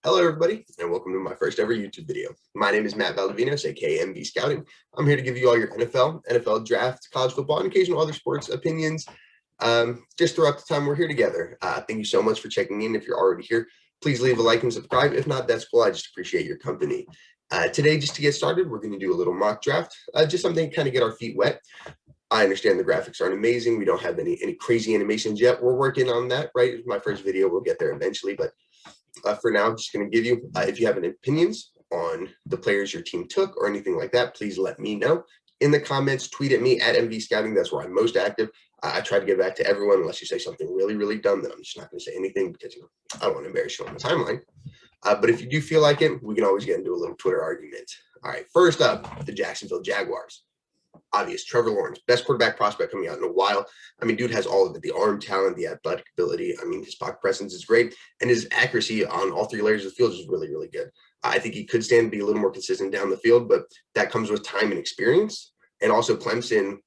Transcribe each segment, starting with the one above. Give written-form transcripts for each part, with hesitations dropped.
Hello, everybody, and welcome to my first ever YouTube video. My name is Matt Valdivinos, aka MV Scouting. I'm here to give you all your NFL draft, college football, and occasional other sports opinions just throughout the time we're here together. Thank you so much for checking in. If you're already here, please leave a like and subscribe. If not, that's cool. I just appreciate your company. Today, just to get started, we're going to do a little mock draft, just something to kind of get our feet wet. I understand the graphics aren't amazing. We don't have any crazy animations yet. We're working on that, right? My first video, we'll get there eventually, but for now, I'm just going to give you, if you have any opinions on the players your team took or anything like that, please let me know in the comments. Tweet at me at MV Scouting. That's where I'm most active. I try to get back to everyone unless you say something really, really dumb. Then I'm just not going to say anything because I don't want to embarrass you on the timeline. But if you do feel like it, we can always get into a little Twitter argument. All right, first up, the Jacksonville Jaguars. Obvious, Trevor Lawrence, best quarterback prospect coming out in a while. I mean, dude has all of it, the arm talent, the athletic ability. I mean, his pocket presence is great, and his accuracy on all three layers of the field is really, really good. I think he could stand to be a little more consistent down the field, but that comes with time and experience. And also Clemson,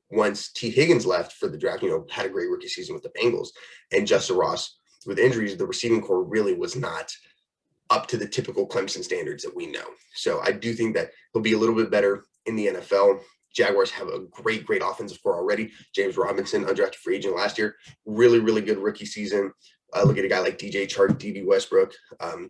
once T. Higgins left for the draft, had a great rookie season with the Bengals. And Justin Ross, with injuries, the receiving core really was not up to the typical Clemson standards that we know. So I do think that he'll be a little bit better in the NFL. Jaguars have a great offensive core already. James Robinson, undrafted free agent last year, really, really good rookie season. Look at a guy like DJ Chark, D.B. Westbrook.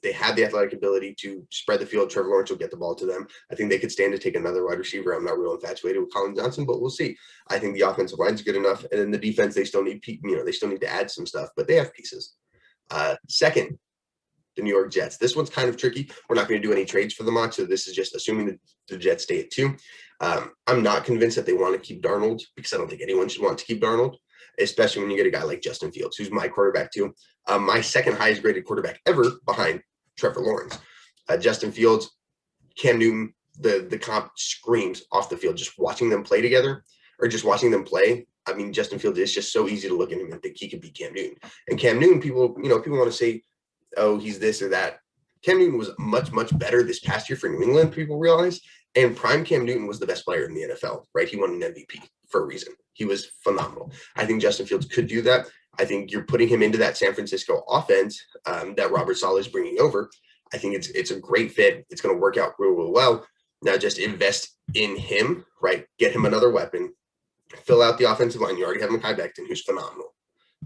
They have the athletic ability to spread the field. Trevor Lawrence will get the ball to them. I think they could stand to take another wide receiver. I'm not real infatuated with Colin Johnson, but we'll see. I think the offensive line is good enough, and then the defense, they still need to add some stuff, but they have pieces. Second, the New York Jets. This one's kind of tricky. We're not going to do any trades for the mock, so this is just assuming that the Jets stay at 2. I'm not convinced that they want to keep Darnold because I don't think anyone should want to keep Darnold, especially when you get a guy like Justin Fields, who's my quarterback too. My second highest graded quarterback ever behind Trevor Lawrence. Justin Fields, Cam Newton, the comp screams off the field. Just watching them play together or just watching them play. I mean, Justin Fields is just so easy to look at him and think he could beat Cam Newton. And Cam Newton, people want to say, oh, he's this or that. Cam Newton was much better this past year for New England, people realize. And prime Cam Newton was the best player in the NFL, right? He won an MVP for a reason. He was phenomenal. I think Justin Fields could do that. I think you're putting him into that San Francisco offense that Robert Saleh is bringing over. I think it's a great fit. It's going to work out real well. Now just invest in him, right? Get him another weapon. Fill out the offensive line. You already have Mekhi Becton, who's phenomenal.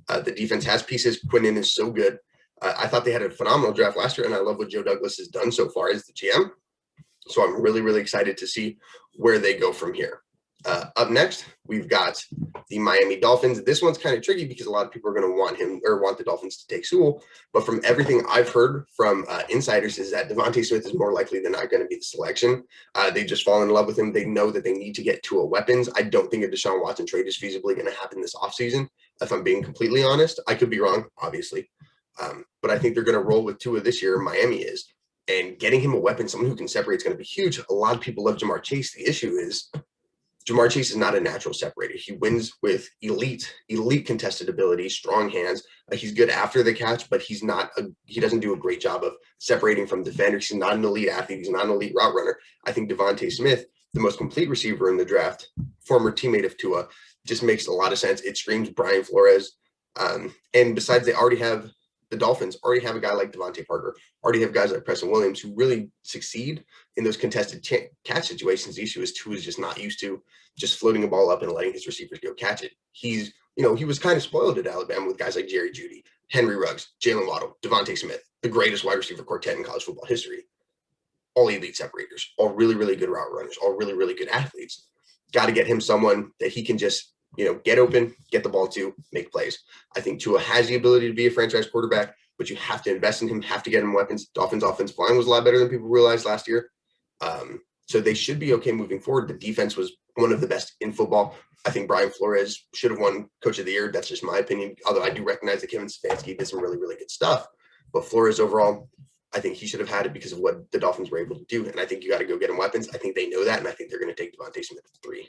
The defense has pieces. Quinnen is so good. I thought they had a phenomenal draft last year, and I love what Joe Douglas has done so far as the GM. So I'm really excited to see where they go from here. Up next, we've got the Miami Dolphins. This one's kind of tricky because a lot of people are going to want the Dolphins to take Sewell. But from everything I've heard from insiders is that Devontae Smith is more likely than not going to be the selection. They just fall in love with him. They know that they need to get Tua weapons. I don't think a Deshaun Watson trade is feasibly going to happen this offseason, if I'm being completely honest. I could be wrong, obviously. But I think they're going to roll with Tua this year. Miami is. And getting him a weapon, someone who can separate, is going to be huge. A lot of people love Jamar Chase. The issue is Jamar Chase is not a natural separator. He wins with elite contested ability, strong hands. He's good after the catch, but he doesn't do a great job of separating from defenders. He's not an elite athlete. He's not an elite route runner. I think Devontae Smith, the most complete receiver in the draft, former teammate of Tua, just makes a lot of sense. It screams Brian Flores. And besides, the Dolphins already have a guy like Devontae Parker, already have guys like Preston Williams who really succeed in those contested catch situations. The issue is Tua is just not used to just floating a ball up and letting his receivers go catch it. He was kind of spoiled at Alabama with guys like Jerry Jeudy, Henry Ruggs, Jalen Waddle, Devontae Smith, the greatest wide receiver quartet in college football history. All elite separators, all really good route runners, all really good athletes. Got to get him someone that he can just get open, get the ball to, make plays. I think Tua has the ability to be a franchise quarterback, but you have to invest in him, have to get him weapons. Dolphins' offensive line was a lot better than people realized last year. So they should be okay moving forward. The defense was one of the best in football. I think Brian Flores should have won Coach of the Year. That's just my opinion, although I do recognize that Kevin Stefanski did some really good stuff. But Flores overall, I think he should have had it because of what the Dolphins were able to do. And I think you got to go get him weapons. I think they know that, and I think they're going to take Devontae Smith at 3.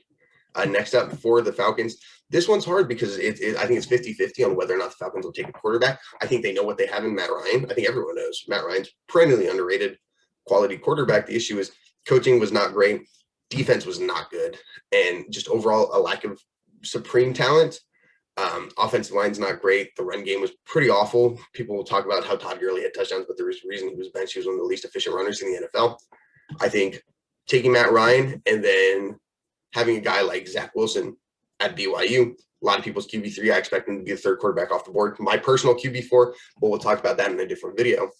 Next up for the Falcons, this one's hard because I think it's 50-50 on whether or not the Falcons will take a quarterback. I think they know what they have in Matt Ryan. I think everyone knows Matt Ryan's perennially underrated quality quarterback. The issue is coaching was not great, defense was not good, and just overall a lack of supreme talent. Offensive line's not great. The run game was pretty awful. People will talk about how Todd Gurley had touchdowns, but there was a reason he was benched. He was one of the least efficient runners in the NFL. I think taking Matt Ryan and then having a guy like Zach Wilson at BYU, a lot of people's QB3, I expect him to be the third quarterback off the board. My personal QB4, but we'll talk about that in a different video.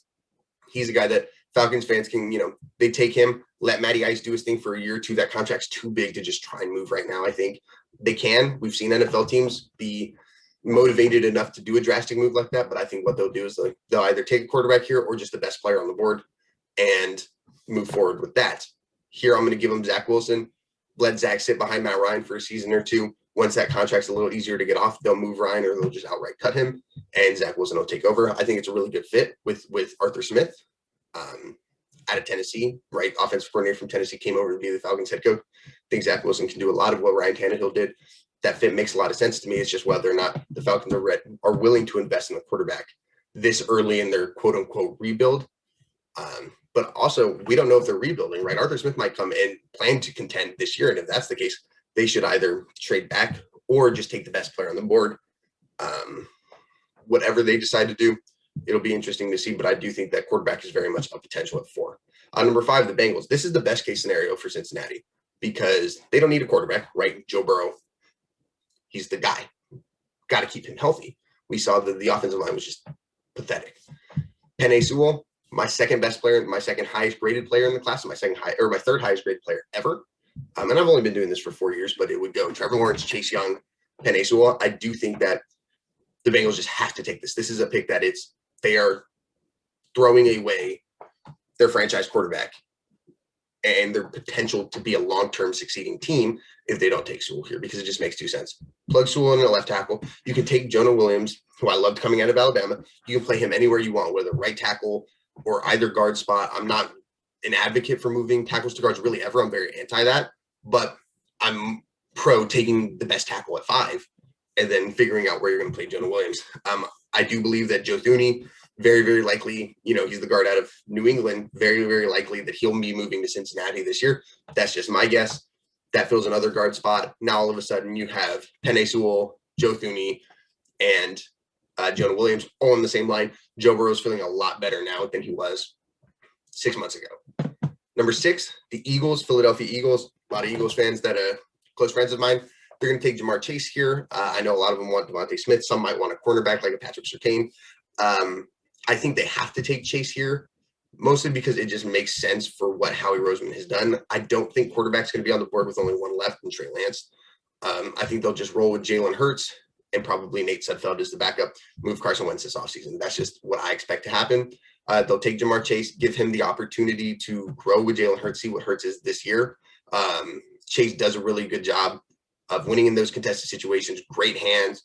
He's a guy that Falcons fans can, they take him, let Matty Ice do his thing for a year or two. That contract's too big to just try and move right now. I think they can. We've seen NFL teams be motivated enough to do a drastic move like that, but I think what they'll do is they'll either take a quarterback here or just the best player on the board and move forward with that. Here, I'm going to give him Zach Wilson. Let Zach sit behind Matt Ryan for a season or two. Once that contract's a little easier to get off, they'll move Ryan or they'll just outright cut him, and Zach Wilson will take over. I think it's a really good fit with Arthur Smith out of Tennessee, right? Offensive coordinator from Tennessee came over to be the Falcons head coach. I think Zach Wilson can do a lot of what Ryan Tannehill did. That fit makes a lot of sense to me. It's just whether or not the Falcons are willing to invest in the quarterback this early in their quote-unquote rebuild. But also, we don't know if they're rebuilding, right? Arthur Smith might come and plan to contend this year, and if that's the case, they should either trade back or just take the best player on the board. Whatever they decide to do, it'll be interesting to see, but I do think that quarterback is very much a potential at 4. Number 5, the Bengals. This is the best case scenario for Cincinnati because they don't need a quarterback, right? Joe Burrow, he's the guy. Got to keep him healthy. We saw that the offensive line was just pathetic. Penei Sewell, my second best player, my second highest graded player in the class, and my third highest graded player ever. And I've only been doing this for 4 years, but it would go Trevor Lawrence, Chase Young, Penei Sewell. I do think that the Bengals just have to take this. This is a pick that they are throwing away their franchise quarterback and their potential to be a long-term succeeding team if they don't take Sewell here, because it just makes too sense. Plug Sewell in a left tackle. You can take Jonah Williams, who I loved coming out of Alabama. You can play him anywhere you want, whether right tackle or either guard spot. I'm not an advocate for moving tackles to guards really ever. I'm very anti that, but I'm pro taking the best tackle at 5 and then figuring out where you're going to play Jonah Williams. I do believe that Joe Thuney, very, very likely, he's the guard out of New England, very, very likely that he'll be moving to Cincinnati this year. That's just my guess. That fills another guard spot. Now, all of a sudden, you have Penei Sewell, Joe Thuney, and Jonah Williams all on the same line. Joe Burrow's feeling a lot better now than he was 6 months ago. Number 6, the Eagles, Philadelphia Eagles. A lot of Eagles fans that are close friends of mine. They're going to take Jamar Chase here. I know a lot of them want Devontae Smith. Some might want a cornerback like a Patrick Surtain. I think they have to take Chase here, mostly because it just makes sense for what Howie Roseman has done. I don't think quarterback's going to be on the board with only one left in Trey Lance. I think they'll just roll with Jalen Hurts and probably Nate Sudfeld as the backup, move Carson Wentz this offseason. That's just what I expect to happen. They'll take Jamar Chase, give him the opportunity to grow with Jalen Hurts, see what Hurts is this year. Chase does a really good job of winning in those contested situations, great hands,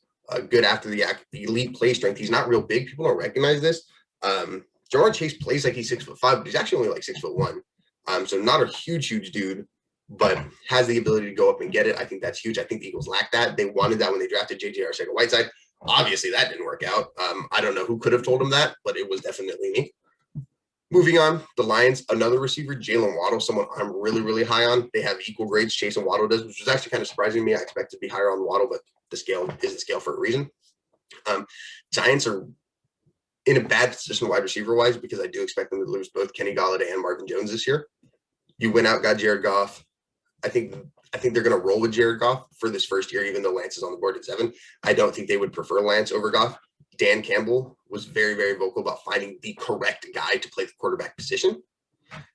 good after the elite play strength. He's not real big. People don't recognize this. Jamar Chase plays like he's 6'5", but he's actually only like 6'1". So not a huge dude, but has the ability to go up and get it. I think that's huge. I think the Eagles lack that. They wanted that when they drafted J.J. Arcega-Whiteside. Obviously, that didn't work out. I don't know who could have told him that, but it was definitely me. Moving on, the Lions, another receiver, Jalen Waddle, someone I'm really, really high on. They have equal grades Chase and Waddle does, which was actually kind of surprising me. I expected to be higher on Waddle, but the scale is the scale for a reason. Giants are in a bad position wide receiver-wise because I do expect them to lose both Kenny Golladay and Marvin Jones this year. You went out, got Jared Goff. I think they're going to roll with Jared Goff for this first year, even though Lance is on the board at 7. I don't think they would prefer Lance over Goff. Dan Campbell was very, very vocal about finding the correct guy to play the quarterback position.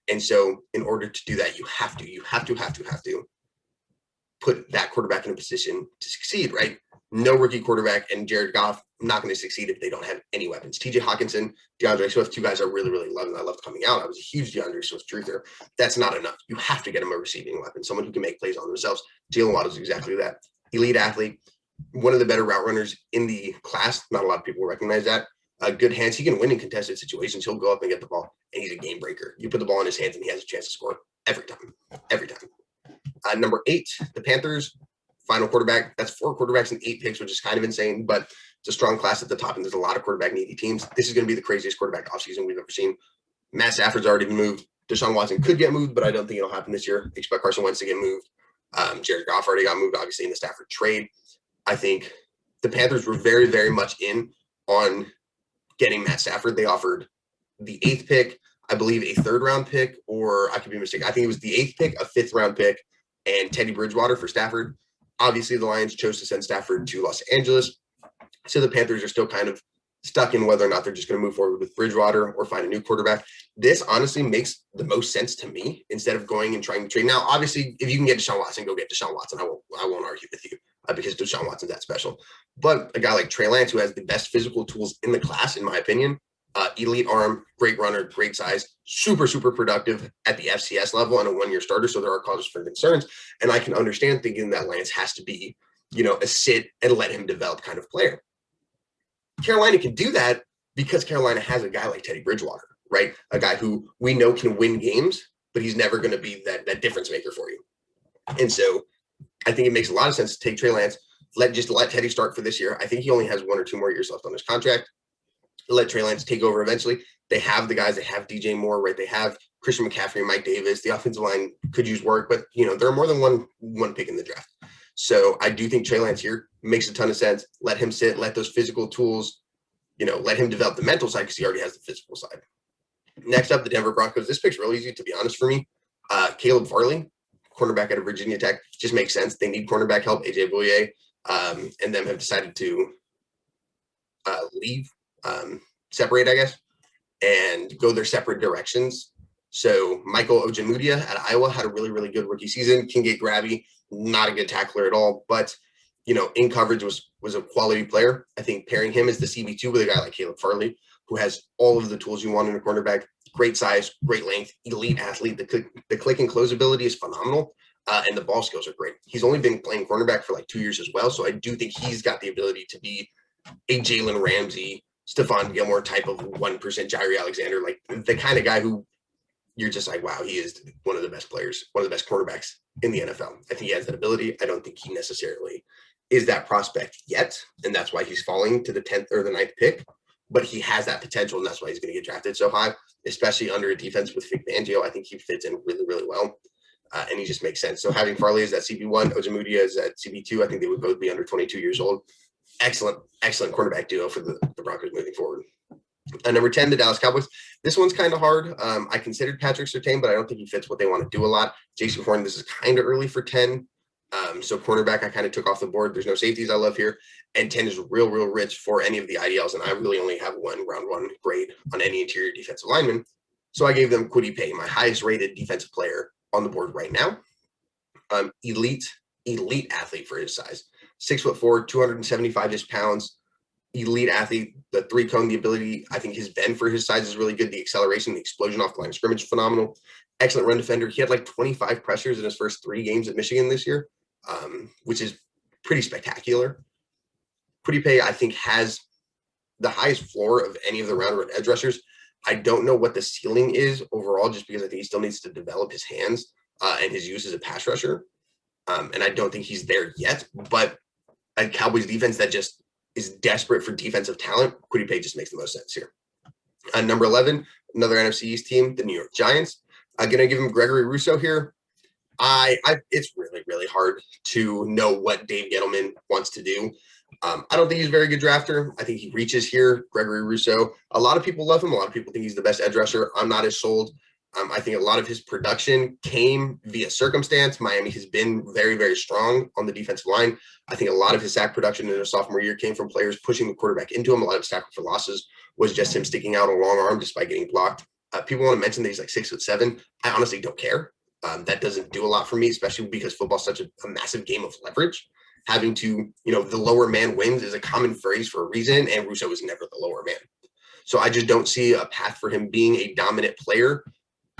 And so in order to do that, you have to put that quarterback in a position to succeed, right? No rookie quarterback and Jared Goff not going to succeed if they don't have any weapons. TJ Hawkinson, DeAndre Swift, 2 guys I really, really love, and I loved coming out. I was a huge DeAndre Swift truther. That's not enough. You have to get him a receiving weapon, someone who can make plays on themselves. Jalen Waddle is exactly that. Elite athlete, one of the better route runners in the class. Not a lot of people recognize that. Good hands. He can win in contested situations. He'll go up and get the ball, and he's a game breaker. You put the ball in his hands, and he has a chance to score every time. Number 8, the Panthers. Final quarterback. That's 4 quarterbacks and 8 picks, which is kind of insane, but it's a strong class at the top, and there's a lot of quarterback-needy teams. This is going to be the craziest quarterback offseason we've ever seen. Matt Stafford's already been moved. Deshaun Watson could get moved, but I don't think it'll happen this year. Expect Carson Wentz to get moved. Jared Goff already got moved, obviously, in the Stafford trade. I think the Panthers were very, very much in on getting Matt Stafford. They offered the 8th pick, I believe a 3rd round pick, or I could be mistaken. I think it was the 8th pick, a 5th round pick, and Teddy Bridgewater for Stafford. Obviously, the Lions chose to send Stafford to Los Angeles. So the Panthers are still kind of stuck in whether or not they're just going to move forward with Bridgewater or find a new quarterback. This honestly makes the most sense to me instead of going and trying to trade. Now, obviously, if you can get Deshaun Watson, go get Deshaun Watson. I won't argue with you because Deshaun Watson's that special. But a guy like Trey Lance, who has the best physical tools in the class, in my opinion, elite arm, great runner, great size, super, super productive at the FCS level and a 1-year starter. So there are causes for concerns. And I can understand thinking that Lance has to be, a sit and let him develop kind of player. Carolina can do that because Carolina has a guy like Teddy Bridgewater, right? A guy who we know can win games, but he's never going to be that difference maker for you. And so I think it makes a lot of sense to take Trey Lance, let Teddy start for this year. I think he only has 1 or 2 more years left on his contract. Let Trey Lance take over eventually. They have the guys. They have DJ Moore, right? They have Christian McCaffrey, Mike Davis. The offensive line could use work, but there are more than one pick in the draft. So I do think Trey Lance here makes a ton of sense. Let him sit, let those physical tools, let him develop the mental side because he already has the physical side. Next up, the Denver Broncos. This pick's really easy, to be honest, for me. Caleb Farley, cornerback out of Virginia Tech, just makes sense. They need cornerback help. AJ Bouye and them have decided to leave, separate, I guess, and go their separate directions. So Michael Ojemudia at Iowa had a really, really good rookie season, can get grabby, not a good tackler at all, but in coverage was a quality player. I think pairing him as the CB2 with a guy like Caleb Farley, who has all of the tools you want in a cornerback, great size, great length, elite athlete. The click and close ability is phenomenal, and the ball skills are great. He's only been playing cornerback for like 2 years as well, so I do think he's got the ability to be a Jalen Ramsey, Stephon Gilmore type of 1% Jairi Alexander, like the kind of guy who you're just like, wow, he is one of the best players, one of the best quarterbacks in the NFL. I think he has that ability. I don't think he necessarily is that prospect yet, and that's why he's falling to the 10th or the 9th pick, but he has that potential, and that's why he's going to get drafted so high, especially under a defense with Vic Fangio. I think he fits in really, really well, and he just makes sense. So having Farley as that CB1, Ojemudia as that CB2, I think they would both be under 22 years old. Excellent quarterback duo for the Broncos moving forward. Number 10, the Dallas Cowboys. This one's kind of hard. I considered Patrick Surtain, but I don't think he fits what they want to do a lot. Jason Horn, this is kind of early for 10. So cornerback, I kind of took off the board. There's no safeties I love here. And 10 is real, real rich for any of the IDLs. And I really only have round one grade on any interior defensive lineman. So I gave them Kwity Paye, my highest rated defensive player on the board right now. Elite athlete for his size. 6'4", 275-ish pounds. Elite athlete, the 3-cone, the ability, I think his bend for his size is really good. The acceleration, the explosion off the line of scrimmage, phenomenal. Excellent run defender. He had like 25 pressures in his first 3 games at Michigan this year, which is pretty spectacular. Kwity Paye, I think, has the highest floor of any of the round one edge rushers. I don't know what the ceiling is overall, just because I think he still needs to develop his hands and his use as a pass rusher. And I don't think he's there yet, but a Cowboys defense that just is desperate for defensive talent, Kwity Paye just makes the most sense here. Number 11, another NFC East team, the New York Giants. I'm going to give him Gregory Rousseau here. It's really, really hard to know what Dave Gettleman wants to do. I don't think he's a very good drafter. I think he reaches here. Gregory Rousseau, a lot of people love him. A lot of people think he's the best edge rusher. I'm not as sold. I think a lot of his production came via circumstance. Miami has been very, very strong on the defensive line. I think a lot of his sack production in his sophomore year came from players pushing the quarterback into him. A lot of tackle for losses was just him sticking out a long arm despite getting blocked. People want to mention that he's like 6'7". I honestly don't care. That doesn't do a lot for me, especially because football's such a massive game of leverage. Having to, the lower man wins is a common phrase for a reason, and Rousseau was never the lower man. So I just don't see a path for him being a dominant player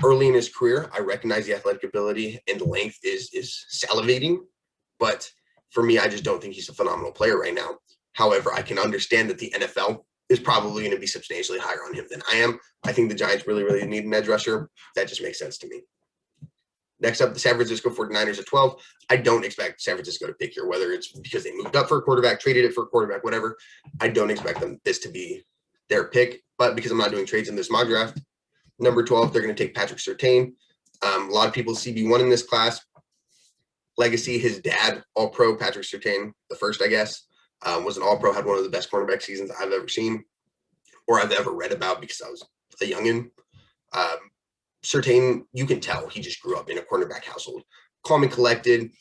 early in his career. I recognize the athletic ability and length is salivating, but for me, I just don't think he's a phenomenal player right now. However, I can understand that the NFL is probably going to be substantially higher on him than I am. I think the Giants really, really need an edge rusher. That just makes sense to me. Next up, the San Francisco 49ers at 12. I don't expect San Francisco to pick here, whether it's because they moved up for a quarterback, traded it for a quarterback, whatever. I don't expect this to be their pick, but because I'm not doing trades in this mock draft, number 12, they're going to take Patrick Surtain. A lot of people CB1 in this class. Legacy, his dad, all-pro Patrick Surtain, the first, I guess. Was an all-pro, had one of the best cornerback seasons I've ever seen or I've ever read about because I was a youngin'. Surtain, you can tell he just grew up in a cornerback household. Calm and collected,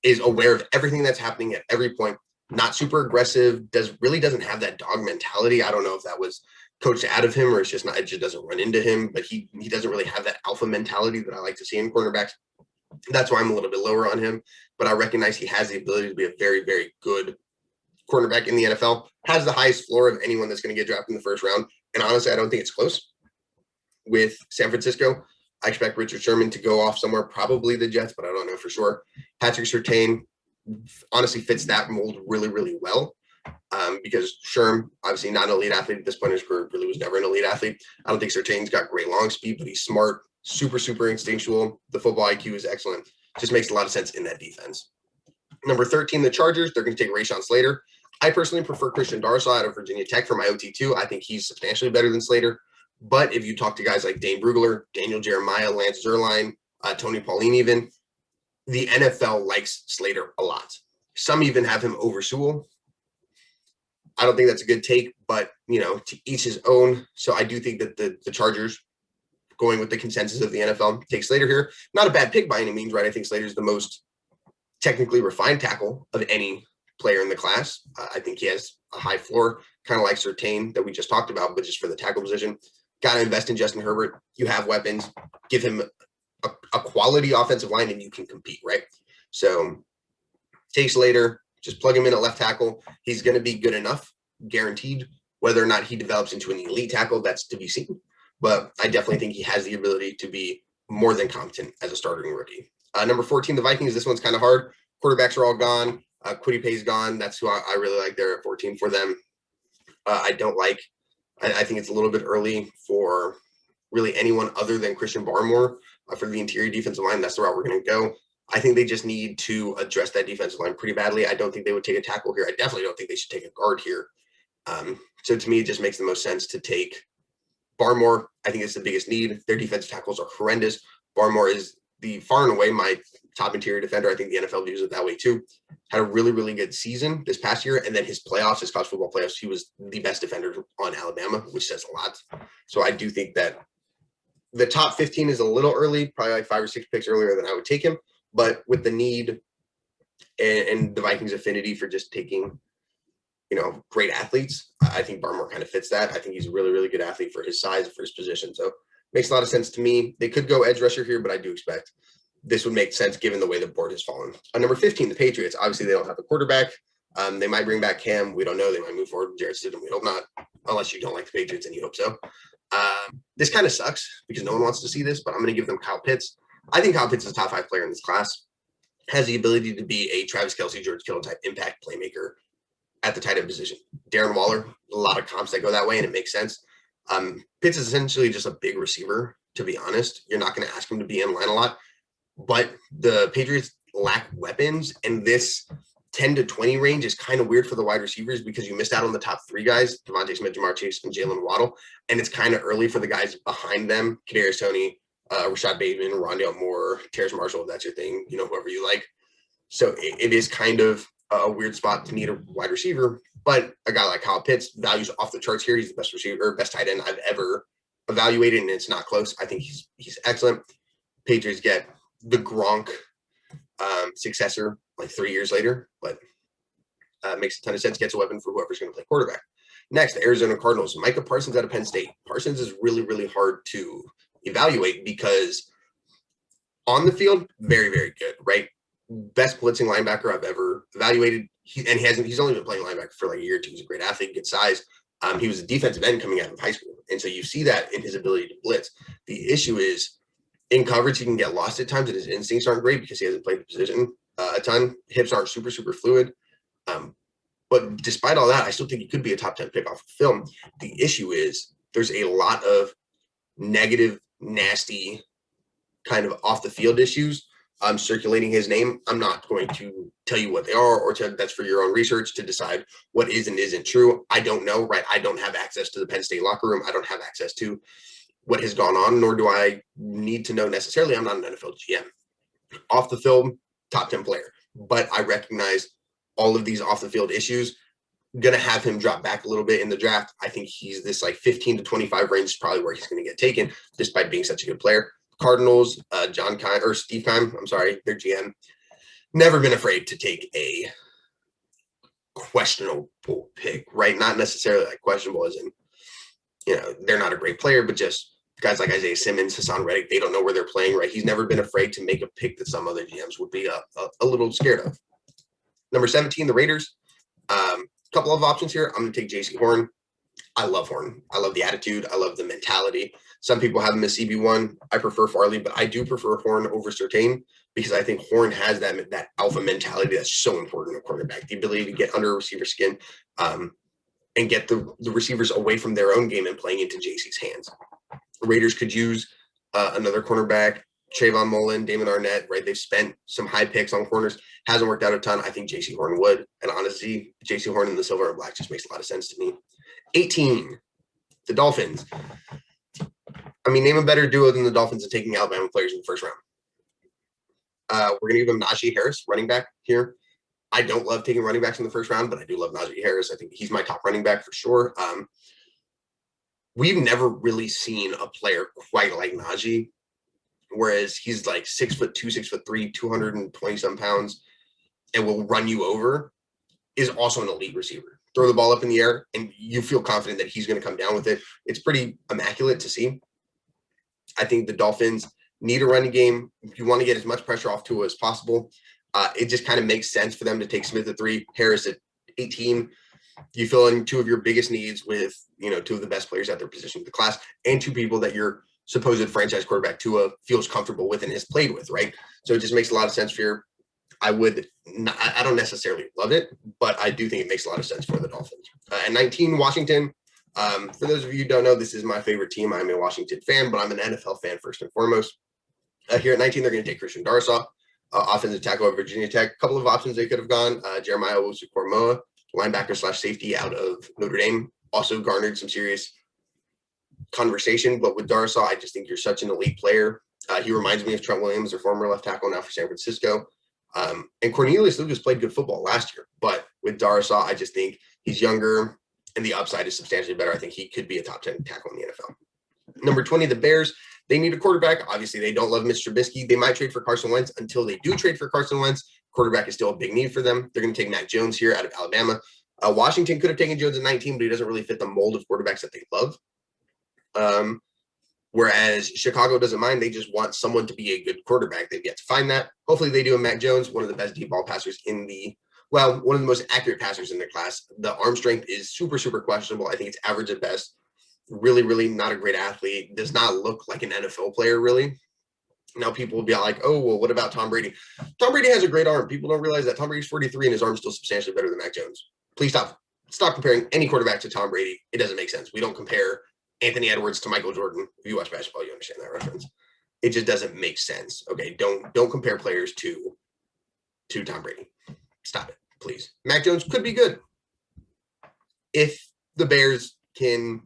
is aware of everything that's happening at every point, not super aggressive, really doesn't have that dog mentality. I don't know if that was coached out of him or it's just not, it just doesn't run into him, but he doesn't really have that alpha mentality that I like to see in cornerbacks. That's why I'm a little bit lower on him, but I recognize he has the ability to be a very, very good cornerback in the NFL, has the highest floor of anyone that's going to get drafted in the first round. And honestly, I don't think it's close with San Francisco. I expect Richard Sherman to go off somewhere, probably the Jets, but I don't know for sure. Patrick Surtain honestly fits that mold really, really well because Sherm, obviously not an elite athlete at this point in his career, really was never an elite athlete. I don't think Surtain's got great long speed, but he's smart, super, super instinctual. The football IQ is excellent. Just makes a lot of sense in that defense. Number 13, the Chargers. They're going to take Rashawn Slater. I personally prefer Christian Darrisaw out of Virginia Tech for my OT2. I think he's substantially better than Slater. But if you talk to guys like Dane Brugler, Daniel Jeremiah, Lance Zierlein, Tony Pauline even, the NFL likes Slater a lot. Some even have him over Sewell. I don't think that's a good take, but, to each his own. So I do think that the Chargers, going with the consensus of the NFL, take Slater here. Not a bad pick by any means, right? I think Slater's the most technically refined tackle of any player in the class. I think he has a high floor, kind of like Surtain that we just talked about, but just for the tackle position. Got to invest in Justin Herbert. You have weapons. Give him a quality offensive line and you can compete, right? So take Slater, just plug him in at left tackle. He's going to be good enough, guaranteed. Whether or not he develops into an elite tackle, that's to be seen. But I definitely think he has the ability to be more than competent as a starting rookie. Number 14, the Vikings. This one's kind of hard. Quarterbacks are all gone. Kwity Paye's gone. That's who I really like there at 14 for them. I think it's a little bit early for really anyone other than Christian Barmore for the interior defensive line. That's the route we're going to go. I think they just need to address that defensive line pretty badly. I don't think they would take a tackle here. I definitely don't think they should take a guard here. So to me, it just makes the most sense to take Barmore. I think it's the biggest need. Their defensive tackles are horrendous. Barmore is the far and away my top interior defender. I think the NFL views it that way too. Had a really, really good season this past year. And then his college football playoffs, he was the best defender on Alabama, which says a lot. So I do think that the top 15 is a little early, probably like 5 or 6 picks earlier than I would take him. But with the need and the Vikings' affinity for just taking, great athletes, I think Barmore kind of fits that. I think he's a really, really good athlete for his size, for his position. So makes a lot of sense to me. They could go edge rusher here, but I do expect this would make sense given the way the board has fallen. Number 15, the Patriots. Obviously, they don't have a quarterback. They might bring back Cam. We don't know. They might move forward with Jarrett Stidham. We hope not, unless you don't like the Patriots and you hope so. This kind of sucks because no one wants to see this, but I'm going to give them Kyle Pitts. I think Kyle Pitts is a top 5 player in this class. Has the ability to be a Travis Kelce, George Kittle type impact playmaker at the tight end position. Darren Waller, a lot of comps that go that way, and it makes sense. Pitts is essentially just a big receiver, to be honest. You're not going to ask him to be in line a lot, but the Patriots lack weapons, and this 10 to 20 range is kind of weird for the wide receivers because you missed out on the top 3 guys, Devontae Smith, Jamar Chase, and Jalen Waddle, and it's kind of early for the guys behind them, Kadarius Toney, Rashad Bateman, Rondale Moore, Terrace Marshall, if that's your thing, whoever you like. So it is kind of a weird spot to need a wide receiver, but a guy like Kyle Pitts, values off the charts here. He's the best receiver, best tight end I've ever evaluated, and it's not close. I think he's excellent. Patriots get the Gronk successor like 3 years later, but makes a ton of sense. Gets a weapon for whoever's going to play quarterback. Next, the Arizona Cardinals. Micah Parsons out of Penn State. Parsons is really, really hard to evaluate because on the field, very, very good, right? Best blitzing linebacker I've ever evaluated. He's only been playing linebacker for like a year or two. He's a great athlete, good size. He was a defensive end coming out of high school. And so you see that in his ability to blitz. The issue is in coverage, he can get lost at times and his instincts aren't great because he hasn't played the position a ton. Hips aren't super, super fluid. But despite all that, I still think he could be a top 10 pick off of film. The issue is there's a lot of negative, nasty kind of off the field issues circulating his name. I'm not going to tell you what they are or that's for your own research to decide what is and isn't true. I don't know, right? I don't have access to the Penn State locker room. I don't have access to what has gone on, nor do I need to know necessarily. I'm not an NFL GM. Off the field, top 10 player. But I recognize all of these off the field issues, going to have him drop back a little bit in the draft. I think he's this like 15 to 25 range is probably where he's going to get taken, despite being such a good player. Cardinals, Steve Keim, I'm sorry, their GM, never been afraid to take a questionable pick, right? Not necessarily like questionable as in, they're not a great player, but just guys like Isaiah Simmons, Hassan Reddick, they don't know where they're playing, right? He's never been afraid to make a pick that some other GMs would be a little scared of. Number 17, the Raiders. Couple of options here. I'm going to take JC Horn. I love Horn. I love the attitude. I love the mentality. Some people have him as CB1. I prefer Farley, but I do prefer Horn over Surtain because I think Horn has that alpha mentality that's so important in a quarterback. The ability to get under a receiver's skin and get the receivers away from their own game and playing into JC's hands. The Raiders could use another cornerback, Trayvon Mullen, Damon Arnett, right? They've spent some high picks on corners. Hasn't worked out a ton. I think JC Horn would. And honestly, JC Horn in the silver and black just makes a lot of sense to me. 18, the Dolphins. I mean, name a better duo than the Dolphins in taking Alabama players in the first round. We're going to give him Najee Harris, running back here. I don't love taking running backs in the first round, but I do love Najee Harris. I think he's my top running back for sure. We've never really seen a player quite like Najee, whereas he's like 6'2", 6'3", 220 some pounds, and will run you over, is also an elite receiver. Throw the ball up in the air, and you feel confident that he's going to come down with it. It's pretty immaculate to see. I think the Dolphins need a running game. If you want to get as much pressure off Tua as possible, it just kind of makes sense for them to take Smith at 3, Harris at 18. You fill in two of your biggest needs with, two of the best players at their position in the class and two people that your supposed franchise quarterback Tua feels comfortable with and has played with, right? So it just makes a lot of sense here. I don't necessarily love it, but I do think it makes a lot of sense for the Dolphins. At 19, Washington. For those of you who don't know, this is my favorite team. I'm a Washington fan, but I'm an NFL fan first and foremost. Here at 19, they're going to take Christian Darrisaw, offensive tackle at Virginia Tech. A couple of options they could have gone. Jeremiah Owusu-Koramoah, linebacker/safety out of Notre Dame, also garnered some serious conversation. But with Darrisaw, I just think you're such an elite player. He reminds me of Trent Williams, their former left tackle now for San Francisco. And Cornelius Lucas played good football last year. But with Darrisaw, I just think he's younger and the upside is substantially better. I think he could be a top 10 tackle in the NFL. Number 20, the Bears. They need a quarterback. Obviously, they don't love Mr. Trubisky. They might trade for Carson Wentz. Until they do trade for Carson Wentz, quarterback is still a big need for them. They're going to take Mac Jones here out of Alabama. Washington could have taken Jones at 19, but he doesn't really fit the mold of quarterbacks that they love. Whereas Chicago doesn't mind. They just want someone to be a good quarterback. They've yet to find that. Hopefully they do a Mac Jones, one of the best deep ball passers one of the most accurate passers in their class. The arm strength is super, super questionable. I think it's average at best. Really, really not a great athlete. Does not look like an NFL player, really. Now people will be like, oh, well, what about Tom Brady? Tom Brady has a great arm. People don't realize that Tom Brady's 43 and his arm is still substantially better than Mac Jones. Please stop comparing any quarterback to Tom Brady. It doesn't make sense. We don't compare Anthony Edwards to Michael Jordan. If you watch basketball, you understand that reference. It just doesn't make sense. Okay, don't compare players to Tom Brady. Stop it, please. Mac Jones could be good if the Bears can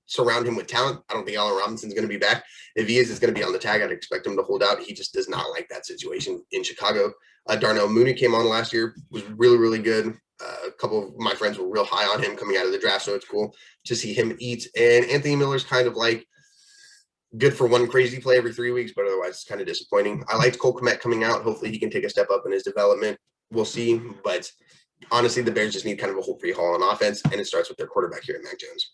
surround him with talent. I don't think Allen Robinson's going to be back. If he is, it's going to be on the tag. I'd expect him to hold out. He just does not like that situation in Chicago. Darnell Mooney came on last year, was really, really good. A couple of my friends were real high on him coming out of the draft, so it's cool to see him eat. And Anthony Miller's kind of like good for one crazy play every 3 weeks, but otherwise it's kind of disappointing. I liked Cole Kmet coming out. Hopefully he can take a step up in his development. We'll see. But honestly, the Bears just need kind of a whole free haul on offense, and it starts with their quarterback here at Mac Jones.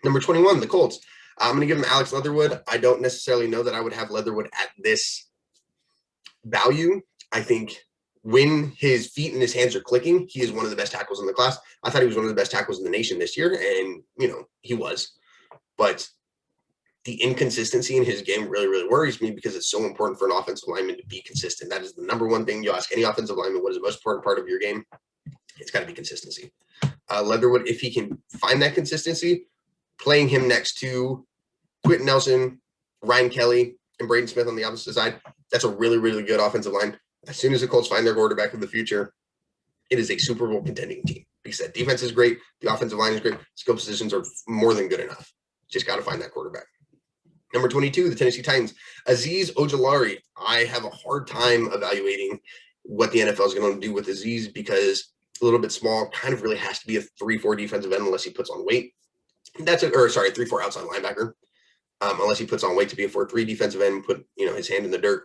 Number 21, the Colts. I'm going to give him Alex Leatherwood. I don't necessarily know that I would have Leatherwood at this value. I think when his feet and his hands are clicking, he is one of the best tackles in the class. I thought he was one of the best tackles in the nation this year, and, he was. But the inconsistency in his game really, really worries me because it's so important for an offensive lineman to be consistent. That is the number one thing you ask any offensive lineman, what is the most important part of your game? It's got to be consistency. Leatherwood, if he can find that consistency, playing him next to Quentin Nelson, Ryan Kelly, and Braden Smith on the opposite side, that's a really, really good offensive line. As soon as the Colts find their quarterback of the future, it is a Super Bowl contending team. Like I said, defense is great. The offensive line is great. Skill positions are more than good enough. Just got to find that quarterback. Number 22, the Tennessee Titans. Azeez Ojulari. I have a hard time evaluating what the NFL is going to do with Aziz, because a little bit small, kind of really has to be a 3-4 defensive end unless he puts on weight. That's it, or sorry, 3-4 outside linebacker. Unless he puts on weight to be a 4-3 defensive end and put, his hand in the dirt.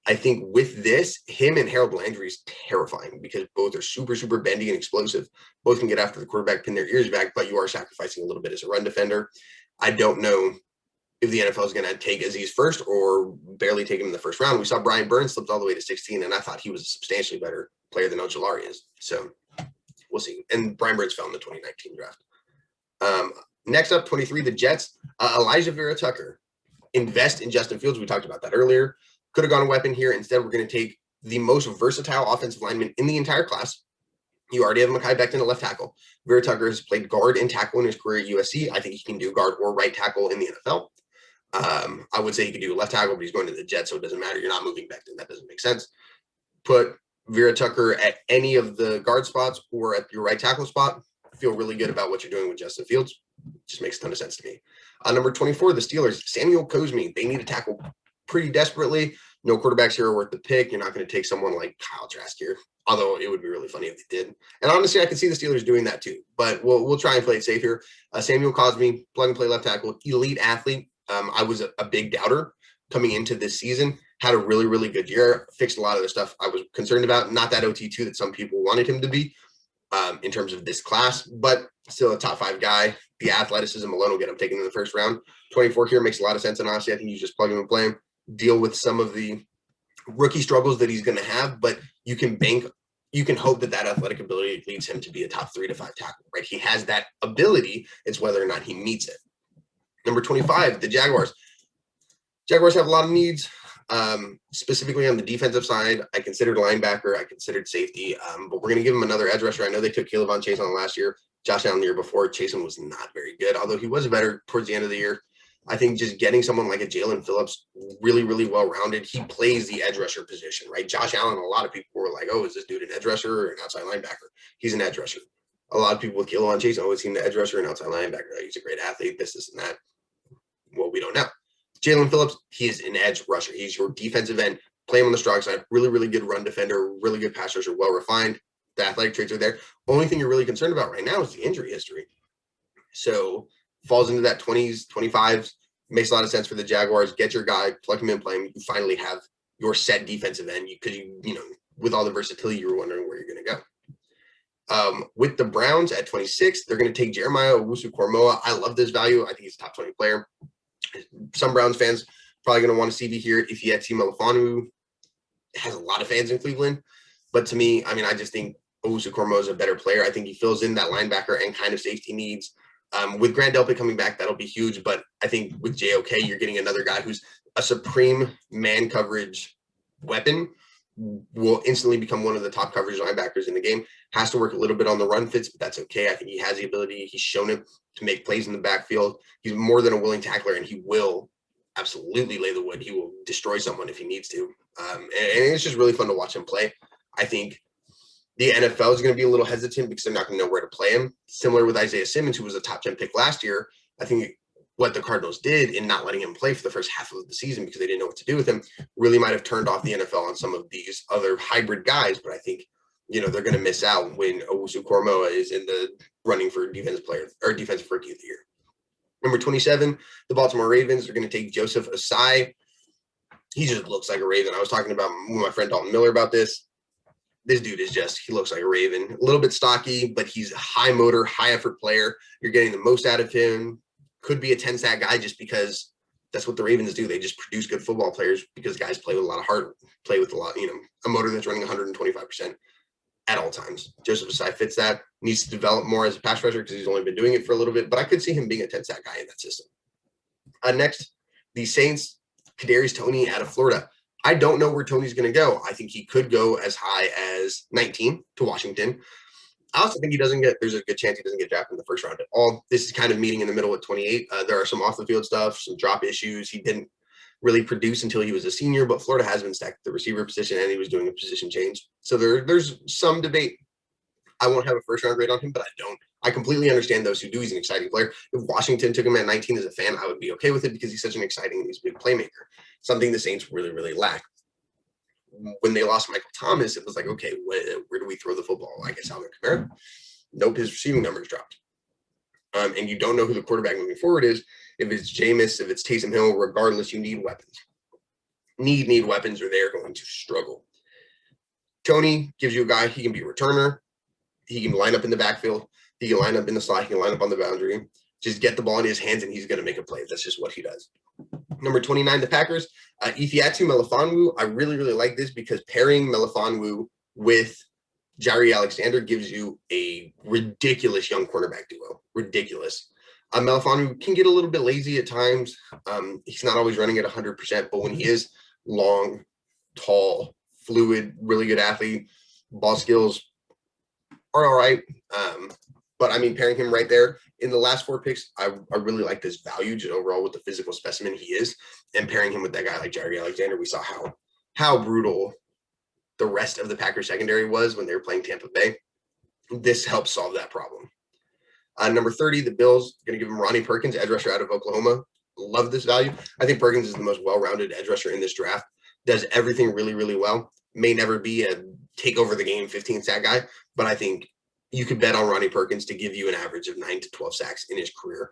I think with this, him and Harold Landry is terrifying because both are super, super bendy and explosive. Both can get after the quarterback, pin their ears back, but you are sacrificing a little bit as a run defender. I don't know if the NFL is going to take Aziz first or barely take him in the first round. We saw Brian Burns slipped all the way to 16, and I thought he was a substantially better player than Ojulari is. So we'll see. And Brian Burns fell in the 2019 draft. Next up, 23, the Jets. Elijah Vera Tucker. Invest in Justin Fields. We talked about that earlier. Could have gone a weapon here. Instead, we're going to take the most versatile offensive lineman in the entire class. You already have Mekhi Becton at left tackle. Vera Tucker has played guard and tackle in his career at USC. I think he can do guard or right tackle in the NFL. I would say he could do left tackle, but he's going to the Jets, so it doesn't matter. You're not moving Becton. That doesn't make sense. Put Vera Tucker at any of the guard spots or at your right tackle spot. Feel really good about what you're doing with Justin Fields. Just makes a ton of sense to me. Number 24, the Steelers. Samuel Cosmi. They need a tackle pretty desperately. No quarterbacks here are worth the pick. You're not going to take someone like Kyle Trask here, although it would be really funny if they did. And honestly, I can see the Steelers doing that too, but we'll try and play it safe here. Samuel Cosmi, plug and play left tackle, elite athlete. I was a big doubter coming into this season. Had a really, really good year. Fixed a lot of the stuff I was concerned about. Not that OT2 that some people wanted him to be in terms of this class, but still a top 5 guy. The athleticism alone will get him taken in the first round. 24 here makes a lot of sense, and honestly, I think you just plug him and play him. Deal with some of the rookie struggles that he's going to have, but you can hope that athletic ability leads him to be a top 3 to 5 tackle, right? He has that ability. It's whether or not he meets it. Number 25, the Jaguars. Jaguars have a lot of needs, specifically on the defensive side. I considered linebacker. I considered safety, but we're going to give him another edge rusher. I know they took Caleb on Chason last year. Josh Allen the year before. Chason was not very good, although he was better towards the end of the year. I think just getting someone like a Jalen Phillips, really, really well-rounded. He plays the edge rusher position, right? Josh Allen, a lot of people were like, oh, is this dude an edge rusher or an outside linebacker? He's an edge rusher. A lot of people with Caleb on Chason always seen the edge rusher and outside linebacker. Right? He's a great athlete, this, and that. Well, we don't know. Jalen Phillips, he is an edge rusher. He's your defensive end. Play him on the strong side. Really, really good run defender. Really good pass rusher. Well-refined. The athletic traits are there. Only thing you're really concerned about right now is the injury history. So falls into that 20s, 25s. Makes a lot of sense for the Jaguars. Get your guy, plug him in, play him. You finally have your set defensive end because with all the versatility, you were wondering where you're going to go. With the Browns at 26, they're going to take Jeremiah Owusu-Koramoah. I love this value. I think he's a top 20 player. Some Browns fans probably going to want to see me here. If you had Timo Lafanu, has a lot of fans in Cleveland. But to me, I just think Owusu-Koramoah is a better player. I think he fills in that linebacker and kind of safety needs. With Grant Delpit coming back, that'll be huge. But I think with JOK, you're getting another guy who's a supreme man coverage weapon, will instantly become one of the top coverage linebackers in the game. Has to work a little bit on the run fits, but that's okay. I think he has the ability. He's shown it to make plays in the backfield. He's more than a willing tackler, and he will absolutely lay the wood. He will destroy someone if he needs to. And it's just really fun to watch him play. I think the NFL is going to be a little hesitant because they're not going to know where to play him. Similar with Isaiah Simmons, who was a top 10 pick last year. I think what the Cardinals did in not letting him play for the first half of the season because they didn't know what to do with him really might have turned off the NFL on some of these other hybrid guys. But I think, they're going to miss out when Owusu-Koramoah is in the running for defensive player or defensive rookie of the year. Number 27, the Baltimore Ravens are going to take Joseph Osai. He just looks like a Raven. I was talking about with my friend Dalton Miller about this. This dude he looks like a Raven. A little bit stocky, but he's a high motor, high effort player. You're getting the most out of him. Could be a 10-sack guy just because that's what the Ravens do. They just produce good football players because guys play with a lot of heart, play with a lot, a motor that's running 125% at all times. Joseph Osai fits that. Needs to develop more as a pass rusher because he's only been doing it for a little bit, but I could see him being a 10-sack guy in that system. Next, the Saints, Kadarius Toney out of Florida. I don't know where Tony's going to go. I think he could go as high as 19 to Washington. I also think there's a good chance he doesn't get drafted in the first round at all. This is kind of meeting in the middle at 28. There are some off the field stuff, some drop issues. He didn't really produce until he was a senior, but Florida has been stacked at the receiver position and he was doing a position change. So there's some debate. I won't have a first round grade on him, but I completely understand those who do. He's an exciting player. If Washington took him at 19 as a fan, I would be okay with it because he's such an exciting and he's a big playmaker. Something the Saints really, really lack. when they lost Michael Thomas, it was like, okay, where do we throw the football? I guess Alvin Kamara. Nope, his receiving numbers dropped. And you don't know who the quarterback moving forward is. If it's Jameis, if it's Taysom Hill, regardless, you need weapons. Need weapons, or they're going to struggle. Tony gives you a guy, he can be a returner. He can line up in the backfield. He can line up in the slot. He can line up on the boundary. Just get the ball in his hands, and he's going to make a play. That's just what he does. Number 29, the Packers. Ifeatu Melifonwu. I really, really like this because pairing Melifonwu with Jaire Alexander gives you a ridiculous young cornerback duo. Ridiculous. Melifonwu can get a little bit lazy at times. He's not always running at 100%, but when he is long, tall, fluid, really good athlete, ball skills are all right. But I mean, pairing him right there in the last 4 picks, I really like this value just overall with the physical specimen he is, and pairing him with that guy like Jaire Alexander, we saw how brutal the rest of the Packers secondary was when they were playing Tampa Bay. This helps solve that problem. Number 30, the Bills, going to give him Ronnie Perkins, edge rusher out of Oklahoma. Love this value. I think Perkins is the most well-rounded edge rusher in this draft. Does everything really, really well. May never be a take over the game 15-sack guy, but I think you could bet on Ronnie Perkins to give you an average of 9 to 12 sacks in his career,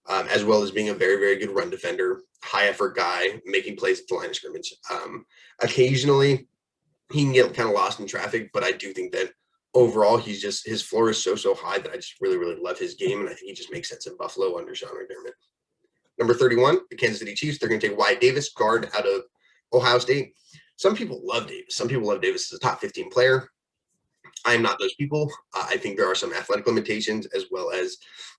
as well as being a very, very good run defender, high-effort guy, making plays at the line of scrimmage. Occasionally, he can get kind of lost in traffic, but I do think that overall, his floor is so high that I just really, really love his game, and I think he just makes sense in Buffalo under Sean McDermott. Number 31, the Kansas City Chiefs. They're going to take Wyatt Davis, guard out of Ohio State. Some people love Davis. Some people love Davis as a top 15 player. I am not those people. I think there are some athletic limitations as well as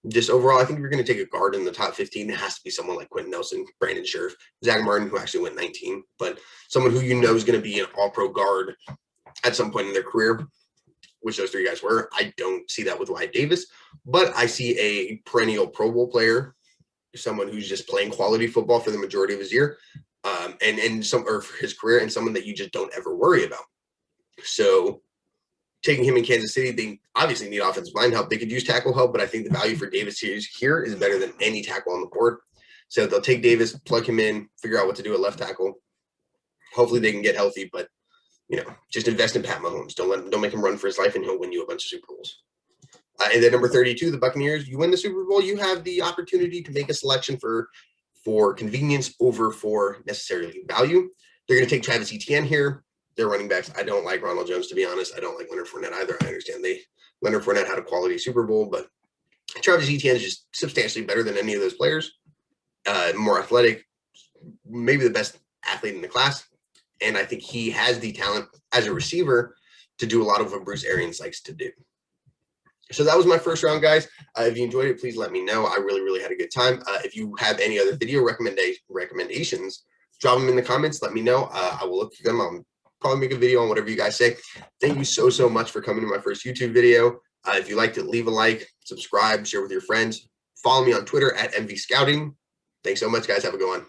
just overall. I think if you're going to take a guard in the top 15, it has to be someone like Quentin Nelson, Brandon Scherf, Zach Martin, who actually went 19, but someone who you know is going to be an all-pro guard at some point in their career, which those 3 guys were. I don't see that with Wyatt Davis, but I see a perennial Pro Bowl player, someone who's just playing quality football for the majority of his year, and for his career, and someone that you just don't ever worry about. So taking him in Kansas City, they obviously need offensive line help. They could use tackle help, but I think the value for Davis here is better than any tackle on the board. So they'll take Davis, plug him in, figure out what to do at left tackle. Hopefully they can get healthy, but just invest in Pat Mahomes. Don't make him run for his life, and he'll win you a bunch of Super Bowls. And then number 32, the Buccaneers. You win the Super Bowl, you have the opportunity to make a selection for convenience over for necessarily value. They're going to take Travis Etienne here. They're running backs. I don't like Ronald Jones, to be honest. I don't like Leonard Fournette either. I understand Leonard Fournette had a quality Super Bowl, but Travis Etienne is just substantially better than any of those players. More athletic, maybe the best athlete in the class. And I think he has the talent as a receiver to do a lot of what Bruce Arians likes to do. So that was my first round, guys. If you enjoyed it, please let me know. I really, really had a good time. If you have any other video recommendations, drop them in the comments. Let me know. I will look for them. I'll probably make a video on whatever you guys say. Thank you so much for coming to my first YouTube video. If you liked it, leave a like, subscribe, share with your friends. Follow me on Twitter at MV Scouting. Thanks so much, guys. Have a good one.